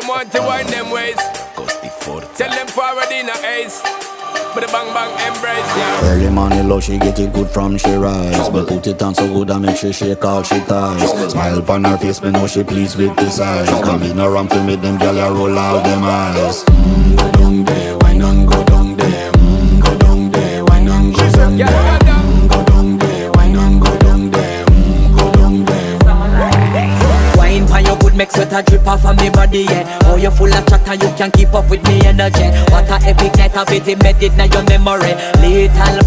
them want to wind them ways. Tell them forward in a ace. But the bang bang embrace, yeah. Early morning love, she get it good from she rise. But put it on so good and make she shake all she ties. Smile upon her face, me know she pleased with this eyes. Come in around to make them gyal a roll out them eyes. Go down there, why not go down there? Go down there, why not go down there? Go down there, why not go down there? Go down there. Wine pan your good, make sweat a drip off of me body, yeah. Oh, you full of chatter, you can't keep up with me energy. What a epic night of it, embedded now your memory. Little